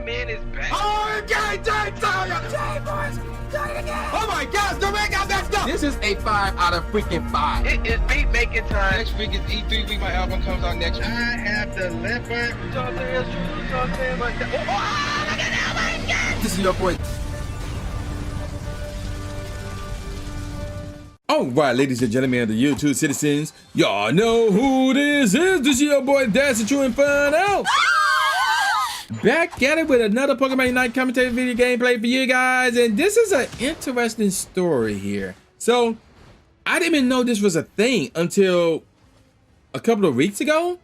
man is back. Oh, okay, oh my gosh, the man got that stuff. This is a 5 out of freaking 5. It is beat making time. Next week is E3 week. My album comes out next week. I have the leopard. This is your boy. All right, ladies and gentlemen of the YouTube citizens, y'all know who this is. This is your boy, That's the True Inferno. Back at it with another Pokemon Unite commentator video gameplay for you guys. And this is an interesting story here. So, I didn't even know this was a thing until a couple of weeks ago.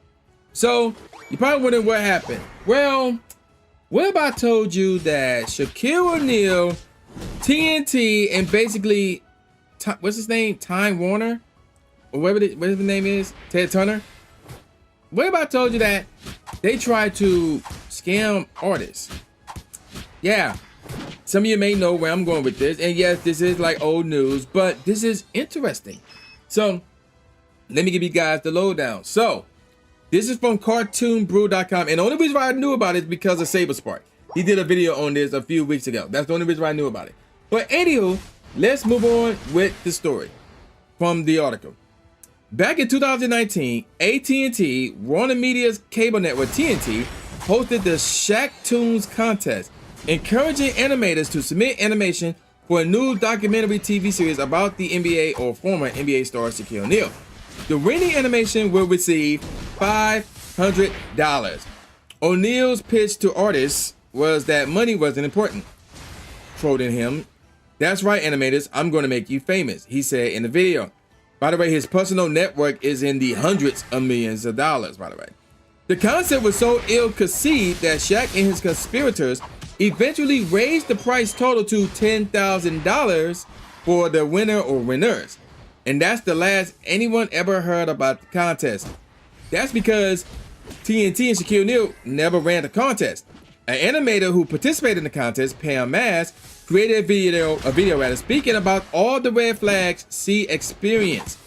So, you're probably wondering what happened. Well, what if I told you that Shaquille O'Neal, TNT, and basically what's his name? Time Warner? Or whatever his name is? Ted Turner? What if I told you that they tried to scam artists? Yeah. Some of you may know where I'm going with this. And yes, this is like old news, but this is interesting. So, let me give you guys the lowdown. So, this is from cartoonbrew.com. And the only reason why I knew about it is because of Saberspark. He did a video on this a few weeks ago. That's the only reason why I knew about it. But anywho, let's move on with the story from the article. Back in 2019, AT&T, Warner Media's cable network TNT, hosted the Shaqtoons contest, encouraging animators to submit animation for a new documentary TV series about the NBA or former NBA star Shaquille O'Neal. The winning animation will receive $500. O'Neal's pitch to artists was that money wasn't important. Trolling him, "That's right, animators, I'm going to make you famous," he said in the video. By the way, his personal network is in the hundreds of millions of dollars, by the way. The concept was so ill-conceived that Shaq and his conspirators eventually raised the price total to $10,000 for the winner or winners. And that's the last anyone ever heard about the contest. That's because TNT and Shaquille O'Neal never ran the contest. An animator who participated in the contest, Pam Mass, created a video speaking about all the red flags she experienced.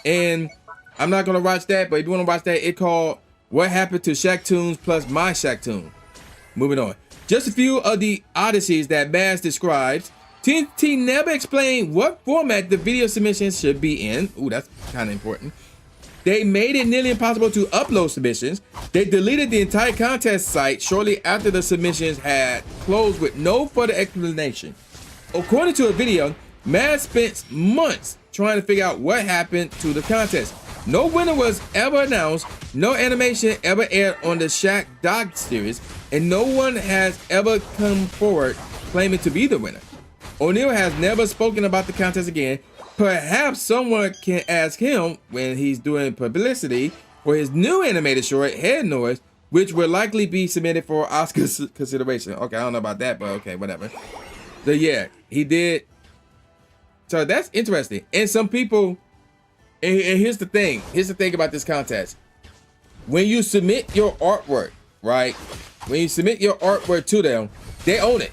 And I'm not gonna watch that, but if you wanna watch that, it's called "What Happened to Shaqtoons Plus My Shaqtoon." Moving on. Just a few of the odysseys that Mass describes. TNT never explained what format the video submissions should be in. Ooh, that's kind of important. They made it nearly impossible to upload submissions. They deleted the entire contest site shortly after the submissions had closed with no further explanation. According to a video, Matt spent months trying to figure out what happened to the contest. No winner was ever announced, no animation ever aired on the Shaq doc series, and no one has ever come forward claiming to be the winner. O'Neal has never spoken about the contest again. Perhaps someone can ask him when he's doing publicity for his new animated short, Head Noise, which will likely be submitted for Oscar consideration. Okay, I don't know about that, but okay, whatever. So yeah, he did. So that's interesting. And some people, and here's the thing. Here's the thing about this contest. When you submit your artwork, right? When you submit your artwork to them, they own it.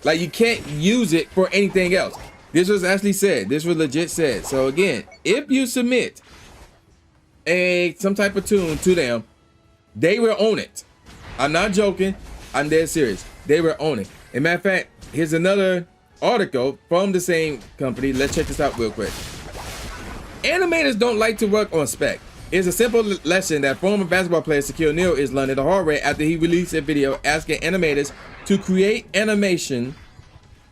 Like, you can't use it for anything else. This was actually said. This was legit said. So again, if you submit some type of tune to them, they will own it. I'm not joking. I'm dead serious. They will own it. As a matter of fact, here's another article from the same company. Let's check this out real quick. Animators don't like to work on spec. It's a simple lesson that former basketball player Shaquille O'Neal is learning the hard way after he released a video asking animators to create animation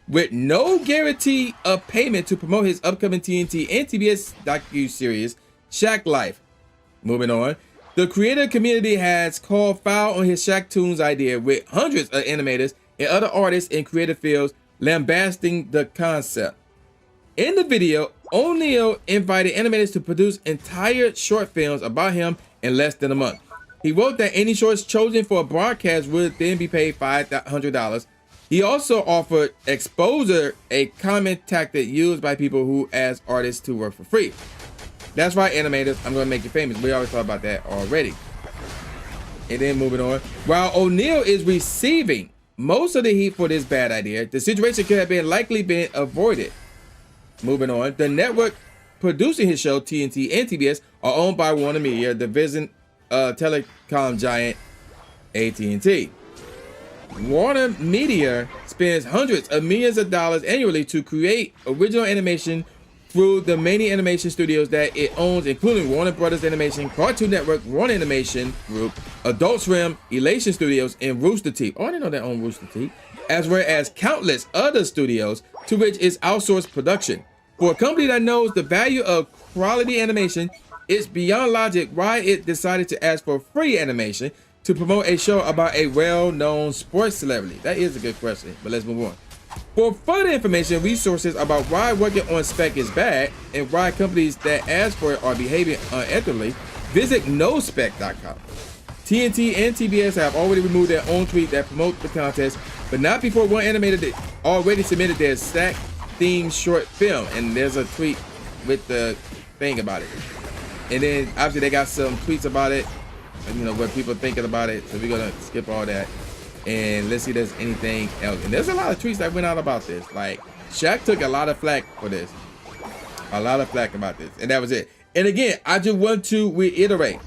with no guarantee of payment to promote his upcoming TNT and TBS docu-series, Shaq Life. Moving on. The creator community has called foul on his Shaqtoons idea, with hundreds of animators and other artists in creative fields lambasting the concept. In the video, O'Neal invited animators to produce entire short films about him in less than a month. He wrote that any shorts chosen for a broadcast would then be paid $500. He also offered exposure, a common tactic used by people who ask artists to work for free. That's right, animators, I'm going to make you famous. We always talked about that already. And then moving on. While O'Neal is receiving most of the heat for this bad idea, the situation could have likely been avoided. Moving on. The network producing his show, TNT and TBS, are owned by Warner Media, the telecom giant AT&T. Warner Media spends hundreds of millions of dollars annually to create original animation through the many animation studios that it owns, including Warner Brothers Animation, Cartoon Network, Warner Animation Group, Adult Swim, Elation Studios, and Rooster Teeth. Oh, I didn't know they own Rooster Teeth. As well as countless other studios to which is outsourced production. For a company that knows the value of quality animation, it's beyond logic why it decided to ask for free animation to promote a show about a well-known sports celebrity. That is a good question, but let's move on. For further information, resources about why working on spec is bad and why companies that ask for it are behaving unethically, visit nospec.com. TNT and TBS have already removed their own tweet that promotes the contest, but not before one animator that already submitted their Shaq themed short film, and there's a tweet with the thing about it. And then obviously they got some tweets about it, you know, what people thinking about it. So we're gonna skip all that and let's see if there's anything else. And there's a lot of tweets that went out about this. Like Shaq took a lot of flack for this, a lot of flack about this, and that was it. And again, I just want to reiterate,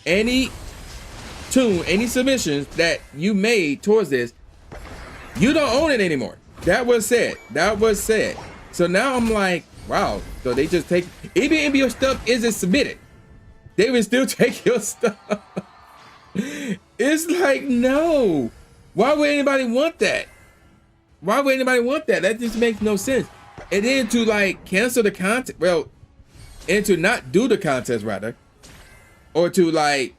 any submissions that you made towards this, you don't own it anymore. That was said. That was said. So now I'm like, wow. So they just take, even if your stuff isn't submitted, they will still take your stuff. It's like, no. Why would anybody want that? Why would anybody want that? That just makes no sense. And then to like cancel the contest, well, and to not do the contest rather, or to like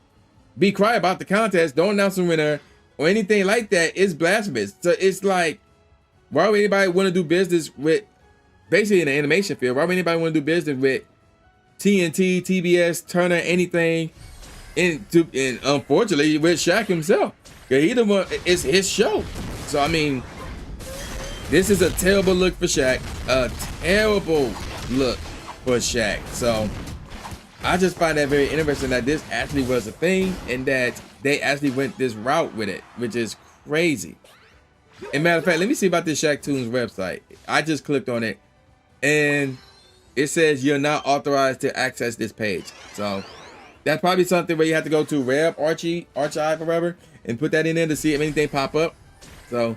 be quiet about the contest, don't announce the winner or anything like that, is blasphemous. So it's like, why would anybody want to do business with, basically in the animation field, why would anybody want to do business with TNT, TBS, Turner, anything, and unfortunately with Shaq himself? He the one, it's his show. So I mean, this is a terrible look for Shaq, a terrible look for Shaq. So I just find that very interesting that this actually was a thing and that they actually went this route with it, which is crazy. And matter of fact, let me see about this Shaqtoons website. I just clicked on it and it says you're not authorized to access this page. So that's probably something where you have to go to Rev Archive or whatever and put that in there to see if anything pop up. So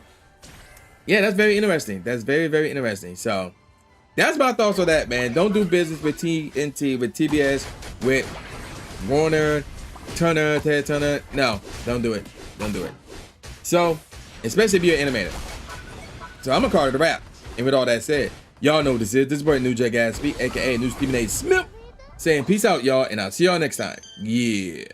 yeah, that's very interesting. That's very, very interesting. So that's my thoughts on that, man. Don't do business with TNT, with TBS, with Warner, Turner, Ted Turner. No, don't do it. Don't do it. So, especially if you're an animator. So I'm gonna call it a wrap. And with all that said, y'all know what this is. This is boy New J Gatsby, aka New Stephen A. Smith, saying peace out, y'all, and I'll see y'all next time. Yeah.